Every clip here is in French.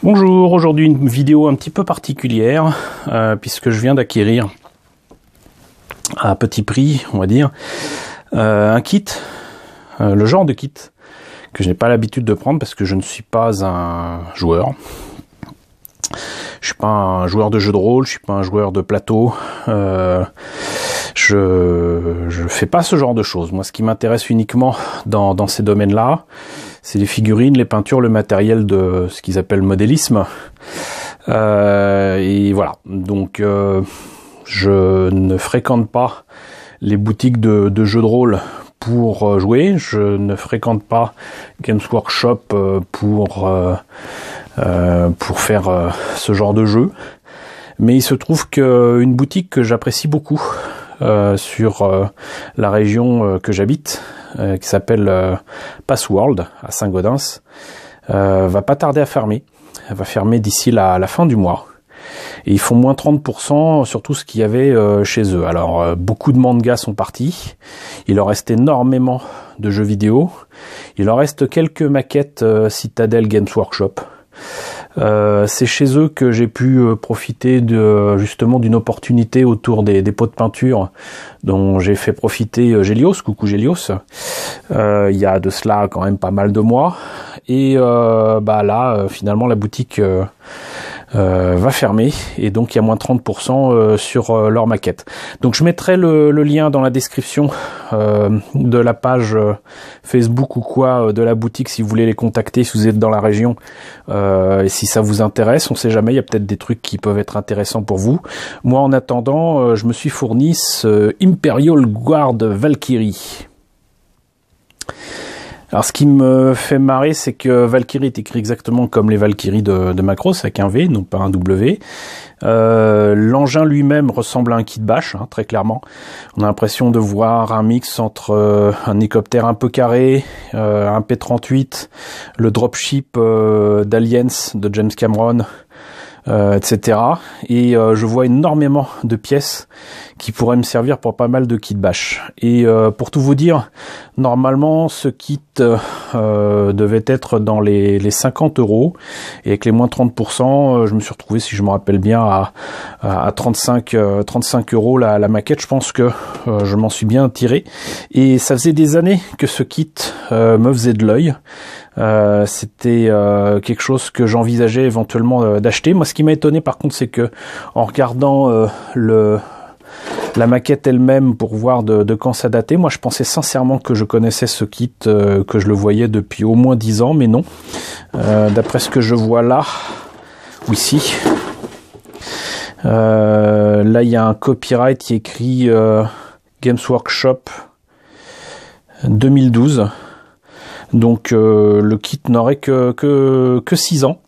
Bonjour, aujourd'hui une vidéo un petit peu particulière puisque je viens d'acquérir à petit prix, on va dire, un kit, le genre de kit que je n'ai pas l'habitude de prendre parce que je ne suis pas un joueur. Je suis pas un joueur de jeux de rôle, je suis pas un joueur de plateau. Je fais pas ce genre de choses. Moi, ce qui m'intéresse uniquement dans ces domaines-là, c'est les figurines, les peintures, le matériel de ce qu'ils appellent modélisme. Et voilà. Donc, je ne fréquente pas les boutiques de jeux de rôle pour jouer. Je ne fréquente pas Games Workshop pour faire ce genre de jeu. Mais il se trouve qu'une boutique que j'apprécie beaucoup sur la région que j'habite, qui s'appelle Passworld à Saint-Gaudens, va pas tarder à fermer. Elle va fermer d'ici la fin du mois. Et ils font moins 30% sur tout ce qu'il y avait chez eux. Alors, beaucoup de mangas sont partis. Il leur reste énormément de jeux vidéo. Il leur reste quelques maquettes Citadel Games Workshop. C'est chez eux que j'ai pu profiter justement d'une opportunité autour des pots de peinture dont j'ai fait profiter Gélios, coucou Gélios, il y a de cela quand même pas mal de mois. Et là, finalement, la boutique va fermer et donc il y a moins 30% sur leur maquette. Donc je mettrai le lien dans la description de la page Facebook ou quoi de la boutique si vous voulez les contacter, si vous êtes dans la région et si ça vous intéresse. On sait jamais, il y a peut-être des trucs qui peuvent être intéressants pour vous. Moi en attendant, je me suis fourni ce Imperial Guard Valkyrie. Alors ce qui me fait marrer, c'est que Valkyrie est écrit exactement comme les Valkyries de Macross, avec un V, non pas un W. L'engin lui-même ressemble à un kit bash, hein, très clairement. On a l'impression de voir un mix entre un hélicoptère un peu carré, un P-38, le dropship d'Aliens de James Cameron, etc. Et je vois énormément de pièces qui pourraient me servir pour pas mal de kits bash. Et pour tout vous dire, normalement ce kit devait être dans les 50 €, et avec les moins 30%, je me suis retrouvé, si je me rappelle bien, à 35 € la maquette. Je pense que je m'en suis bien tiré, et ça faisait des années que ce kit me faisait de l'œil. C'était quelque chose que j'envisageais éventuellement d'acheter. Moi, ce qui m'a étonné par contre, c'est que en regardant la maquette elle-même pour voir de quand ça datait, moi je pensais sincèrement que je connaissais ce kit, que je le voyais depuis au moins 10 ans, mais non. D'après ce que je vois là, ou ici, là il y a un copyright qui est écrit Games Workshop 2012. Donc le kit n'aurait que 6 ans.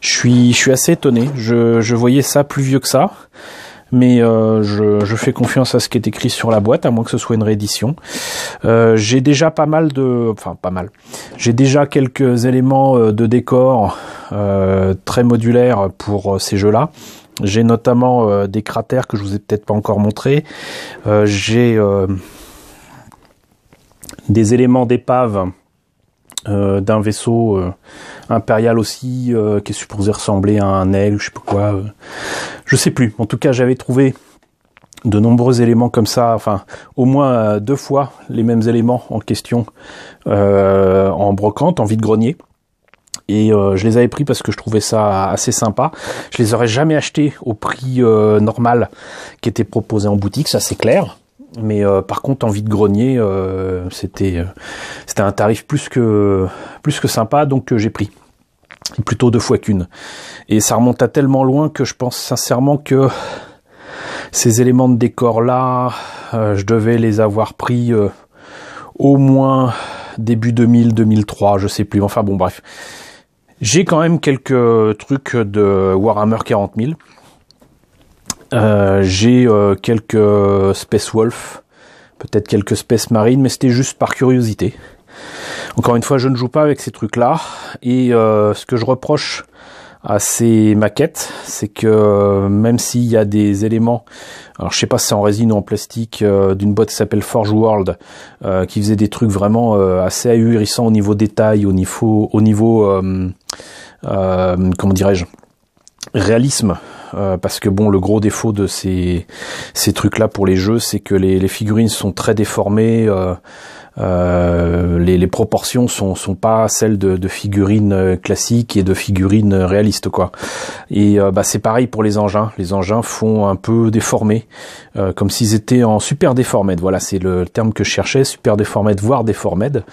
Je suis assez étonné. Je voyais ça plus vieux que ça. Mais je fais confiance à ce qui est écrit sur la boîte, à moins que ce soit une réédition. J'ai déjà J'ai déjà quelques éléments de décor très modulaires pour ces jeux-là. J'ai notamment des cratères que je vous ai peut-être pas encore montrés. J'ai des éléments d'épave d'un vaisseau impérial aussi, qui est supposé ressembler à un aigle, je sais pas quoi, je sais plus. En tout cas, j'avais trouvé de nombreux éléments comme ça, enfin au moins 2 fois les mêmes éléments en question en brocante, en vide-grenier. Et je les avais pris parce que je trouvais ça assez sympa. Je les aurais jamais achetés au prix normal qui était proposé en boutique, ça c'est clair. Mais par contre en vide-grenier, c'était un tarif plus que sympa, donc j'ai pris plutôt 2 fois qu'une. Et ça remonte à tellement loin que je pense sincèrement que ces éléments de décor là, je devais les avoir pris au moins début 2000-2003, je sais plus. Enfin bon, bref. J'ai quand même quelques trucs de Warhammer 40 000. J'ai quelques Space Wolf, peut-être quelques Space Marine, mais c'était juste par curiosité. Encore une fois, je ne joue pas avec ces trucs-là, et ce que je reproche à ces maquettes, c'est que même s'il y a des éléments, alors je sais pas si c'est en résine ou en plastique, d'une boîte qui s'appelle Forge World, qui faisait des trucs vraiment assez ahurissants au niveau détail, au niveau comment dirais-je, réalisme. Parce que bon, le gros défaut de ces trucs-là pour les jeux, c'est que les figurines sont très déformées. Les proportions sont pas celles de figurines classiques et de figurines réalistes, quoi. Et c'est pareil pour les engins. Les engins font un peu déformés, comme s'ils étaient en super deformed. Voilà, c'est le terme que je cherchais, super deformed, voire deformed,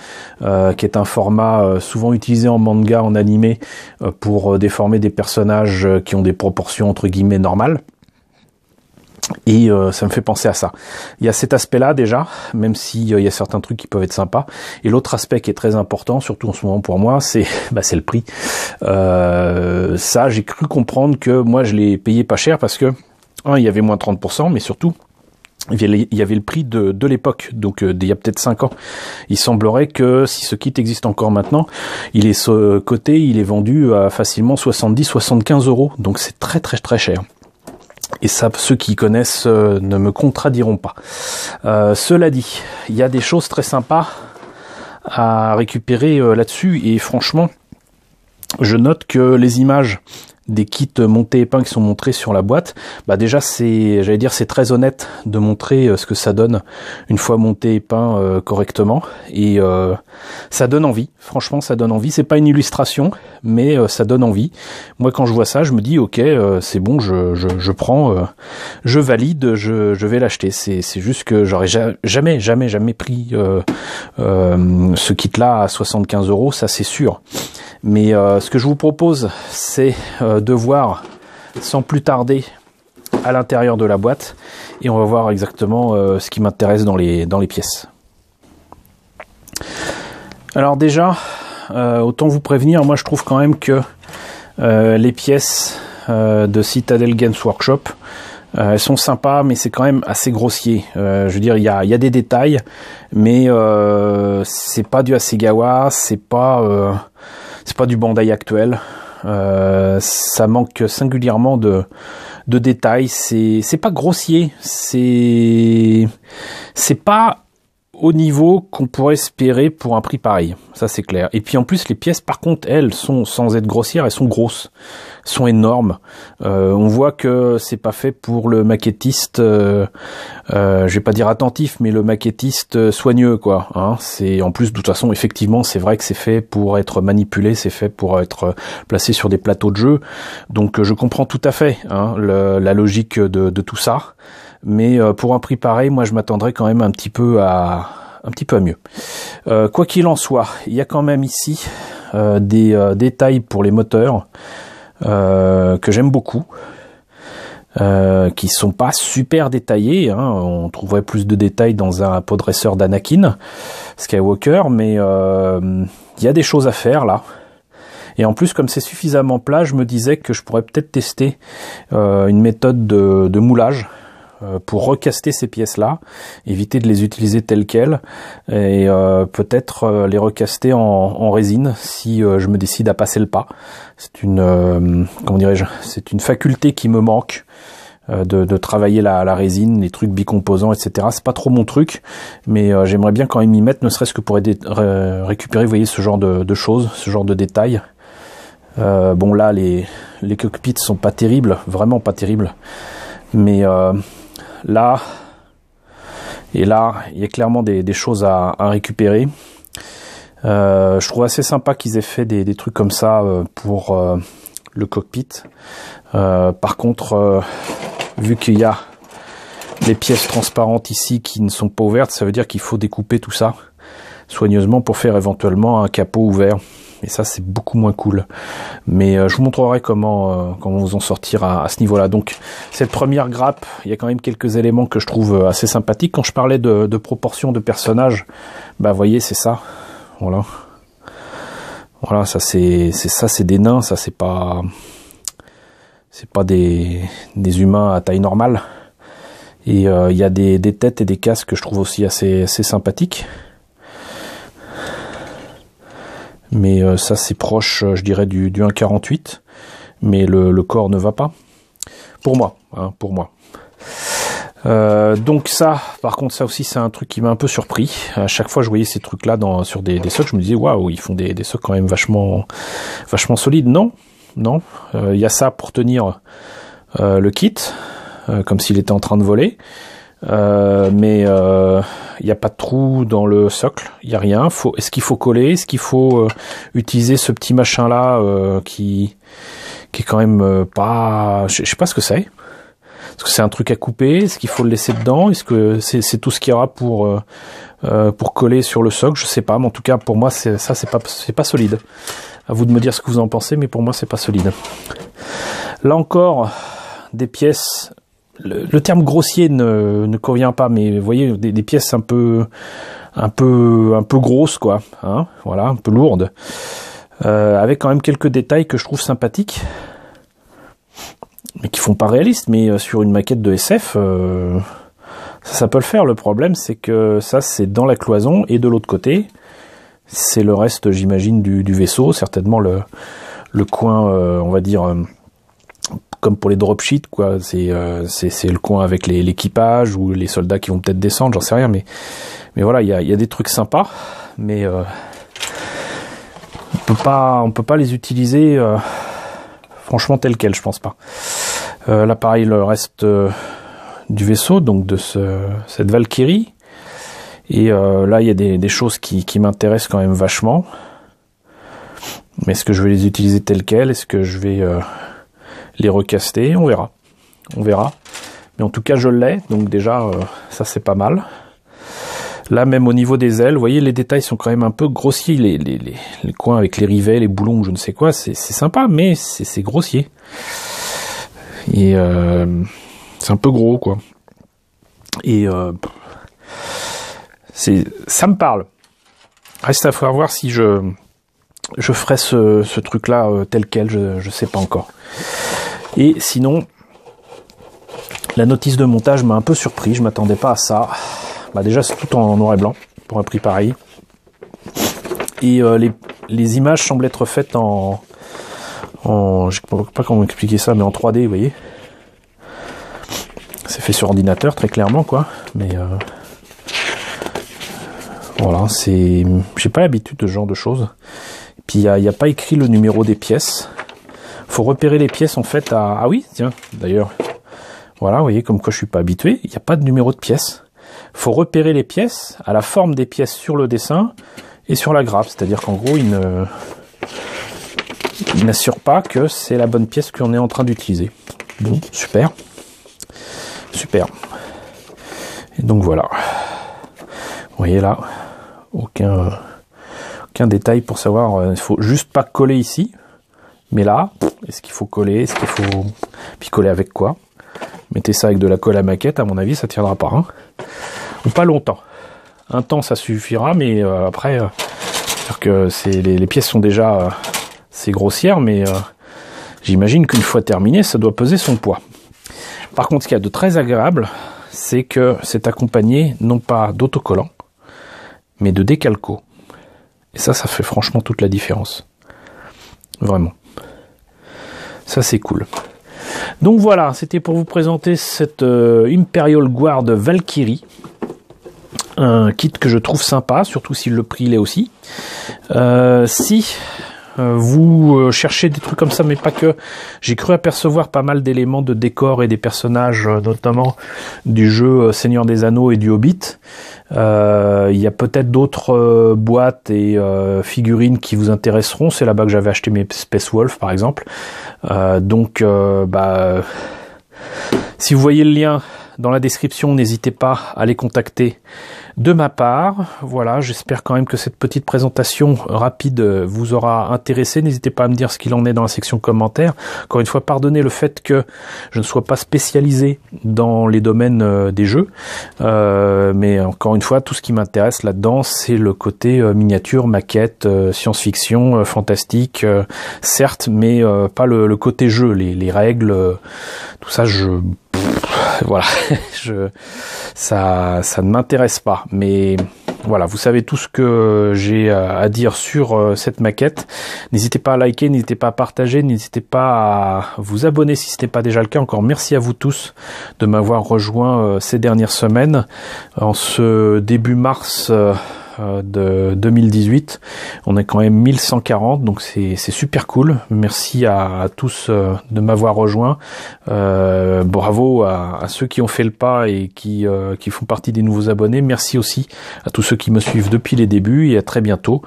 qui est un format souvent utilisé en manga, en animé, pour déformer des personnages qui ont des proportions entre guillemets normales. Et ça me fait penser à ça. Il y a cet aspect-là déjà, même s'il y a certains trucs qui peuvent être sympas. Et l'autre aspect qui est très important, surtout en ce moment pour moi, c'est le prix. Ça, j'ai cru comprendre que moi, je l'ai payé pas cher parce que il y avait moins 30%, mais surtout, il y avait le prix de l'époque, donc d'il y a peut-être 5 ans. Il semblerait que si ce kit existe encore maintenant, il est coté, il est vendu à facilement 70-75 €. Donc c'est très très très cher. Et ça, ceux qui connaissent ne me contradiront pas. Cela dit, il y a des choses très sympas à récupérer là-dessus. Et franchement, je note que les images des kits montés et peints qui sont montrés sur la boîte, déjà c'est très honnête de montrer ce que ça donne une fois monté et peint correctement, et ça donne envie. Franchement, ça donne envie. C'est pas une illustration, mais ça donne envie. Moi, quand je vois ça, je me dis ok, c'est bon, je prends, je valide, je vais l'acheter. C'est juste que j'aurais jamais pris ce kit-là à 75 €, ça c'est sûr. Mais ce que je vous propose, c'est de voir sans plus tarder à l'intérieur de la boîte, et on va voir exactement ce qui m'intéresse dans les pièces. Alors déjà, autant vous prévenir, moi je trouve quand même que les pièces de Citadel Games Workshop, elles sont sympas, mais c'est quand même assez grossier. Je veux dire, il y a des détails, mais c'est pas du Hasegawa, c'est pas du Bandai actuel. Ça manque singulièrement de détails. C'est pas grossier, c'est pas au niveau qu'on pourrait espérer pour un prix pareil, ça c'est clair. Et puis en plus les pièces par contre, elles sont, sans être grossières, elles sont grosses, sont énormes. On voit que c'est pas fait pour le maquettiste, je vais pas dire attentif, mais le maquettiste soigneux, quoi. Hein. C'est en plus de toute façon, effectivement, c'est vrai que c'est fait pour être manipulé, c'est fait pour être placé sur des plateaux de jeu. Donc je comprends tout à fait la logique de tout ça. Mais pour un prix pareil, moi je m'attendrais quand même un petit peu à mieux. Quoi qu'il en soit, il y a quand même ici des détails pour les moteurs que j'aime beaucoup, qui sont pas super détaillés. On trouverait plus de détails dans un podracer d'Anakin Skywalker, mais il y a des choses à faire là. Et en plus, comme c'est suffisamment plat, je me disais que je pourrais peut-être tester une méthode de moulage pour recaster ces pièces-là, éviter de les utiliser telles quelles, et peut-être les recaster en résine si je me décide à passer le pas. C'est une comment dirais-je, c'est une faculté qui me manque, de travailler la résine, les trucs bicomposants, etc. C'est pas trop mon truc, mais j'aimerais bien quand même m'y mettre, ne serait-ce que pour récupérer, vous voyez, ce genre de choses, ce genre de détails. Bon là, les cockpits sont pas terribles, vraiment pas terribles, mais là et là, il y a clairement des choses à récupérer. Je trouve assez sympa qu'ils aient fait des trucs comme ça pour le cockpit. Par contre, vu qu'il y a les pièces transparentes ici qui ne sont pas ouvertes, ça veut dire qu'il faut découper tout ça soigneusement pour faire éventuellement un capot ouvert. Et ça, c'est beaucoup moins cool. Mais je vous montrerai comment vous en sortir à ce niveau-là. Donc, cette première grappe, il y a quand même quelques éléments que je trouve assez sympathiques. Quand je parlais de proportion de personnages, vous voyez, c'est ça. Voilà. Voilà, ça c'est des nains, ça c'est pas des humains à taille normale. Et il y a des têtes et des casques que je trouve aussi assez sympathiques. Mais ça c'est proche, je dirais, du 1,48, mais le corps ne va pas. Pour moi, pour moi. Donc ça, par contre, ça aussi c'est un truc qui m'a un peu surpris. À chaque fois je voyais ces trucs-là sur des socks, je me disais waouh, ils font des socks quand même vachement solides. Non, il y a ça pour tenir le kit, comme s'il était en train de voler. Mais il n'y a pas de trou dans le socle, il n'y a rien. Est-ce qu'il faut coller? Est-ce qu'il faut utiliser ce petit machin là qui est quand même pas... Je sais pas ce que c'est. Est-ce que c'est un truc à couper? Est-ce qu'il faut le laisser dedans? Est-ce que c'est tout ce qu'il y aura pour coller sur le socle? Je sais pas, mais en tout cas pour moi c'est pas solide. À vous de me dire ce que vous en pensez, mais pour moi c'est pas solide. Là encore, des pièces... Le terme grossier ne convient pas, mais vous voyez des pièces un peu grosses quoi, hein, voilà, un peu lourdes, avec quand même quelques détails que je trouve sympathiques, mais qui font pas réalistes. Mais sur une maquette de SF, ça peut le faire. Le problème c'est que ça c'est dans la cloison et de l'autre côté c'est le reste, j'imagine, du vaisseau, certainement le coin, on va dire. Comme pour les dropsheets, quoi, c'est le coin avec l'équipage ou les soldats qui vont peut-être descendre, j'en sais rien, mais voilà, il y a des trucs sympas, mais on peut pas les utiliser franchement tel quel, je pense pas. Là pareil, le reste du vaisseau, donc de cette Valkyrie, et là il y a des choses qui m'intéressent quand même vachement, mais est-ce que je vais les utiliser tel quel? Est-ce que je vais les recaster? On verra. Mais en tout cas, je l'ai, donc déjà, ça c'est pas mal. Là, même au niveau des ailes, vous voyez, les détails sont quand même un peu grossiers. Les coins avec les rivets, les boulons, ou je ne sais quoi, c'est sympa, mais c'est grossier. Et c'est un peu gros, quoi. Et ça me parle. Reste à voir si je ferai ce truc-là tel quel, je sais pas encore. Et sinon, la notice de montage m'a un peu surpris, je m'attendais pas à ça. Bah déjà c'est tout en noir et blanc, pour un prix pareil. Et les images semblent être faites je sais pas comment expliquer ça, mais en 3D, vous voyez. C'est fait sur ordinateur, très clairement, quoi. Mais voilà, j'ai pas l'habitude de ce genre de choses. Et puis il y a pas écrit le numéro des pièces. Faut repérer les pièces en fait ah oui, tiens, d'ailleurs, voilà, vous voyez, comme quoi je suis pas habitué, il n'y a pas de numéro de pièces. Faut repérer les pièces à la forme des pièces sur le dessin et sur la grappe, c'est-à-dire qu'en gros, il n'assure pas que c'est la bonne pièce qu'on est en train d'utiliser. Bon, super. Et donc voilà. Vous voyez là, aucun détail pour savoir, il faut juste pas coller ici. Mais là, est-ce qu'il faut coller? Est-ce qu'il faut... Puis coller avec quoi? Mettez ça avec de la colle à maquette, à mon avis, ça tiendra pas. Hein, ou pas longtemps. Un temps, ça suffira, mais après... c'est-à-dire que les pièces sont déjà assez grossières, mais j'imagine qu'une fois terminé, ça doit peser son poids. Par contre, ce qu'il y a de très agréable, c'est que c'est accompagné non pas d'autocollants, mais de décalco. Et ça fait franchement toute la différence. Vraiment. Ça c'est cool. Donc voilà, c'était pour vous présenter cette Imperial Guard Valkyrie. Un kit que je trouve sympa, surtout si le prix l'est aussi. Si vous cherchez des trucs comme ça, mais pas que, j'ai cru apercevoir pas mal d'éléments de décor et des personnages, notamment du jeu Seigneur des Anneaux et du Hobbit. Il y a peut-être d'autres boîtes et figurines qui vous intéresseront. C'est là-bas que j'avais acheté mes Space Wolf par exemple. Si vous voyez le lien dans la description, n'hésitez pas à les contacter de ma part. Voilà, j'espère quand même que cette petite présentation rapide vous aura intéressé. N'hésitez pas à me dire ce qu'il en est dans la section commentaires. Encore une fois, pardonnez le fait que je ne sois pas spécialisé dans les domaines des jeux. Mais encore une fois, tout ce qui m'intéresse là-dedans, c'est le côté miniature, maquette, science-fiction, fantastique, certes, mais pas le côté jeu, les règles, tout ça, voilà, ça ne m'intéresse pas, mais Voilà, vous savez tout ce que j'ai à dire sur cette maquette. N'hésitez pas à liker, n'hésitez pas à partager, n'hésitez pas à vous abonner si ce n'est pas déjà le cas. Encore merci à vous tous de m'avoir rejoint ces dernières semaines. En ce début mars de 2018, on est quand même 1140, donc c'est super cool. Merci à tous de m'avoir rejoint. Bravo à ceux qui ont fait le pas et qui font partie des nouveaux abonnés. Merci aussi à tous ceux qui me suivent depuis les débuts et à très bientôt,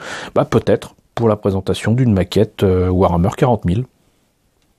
peut-être pour la présentation d'une maquette Warhammer 40 000.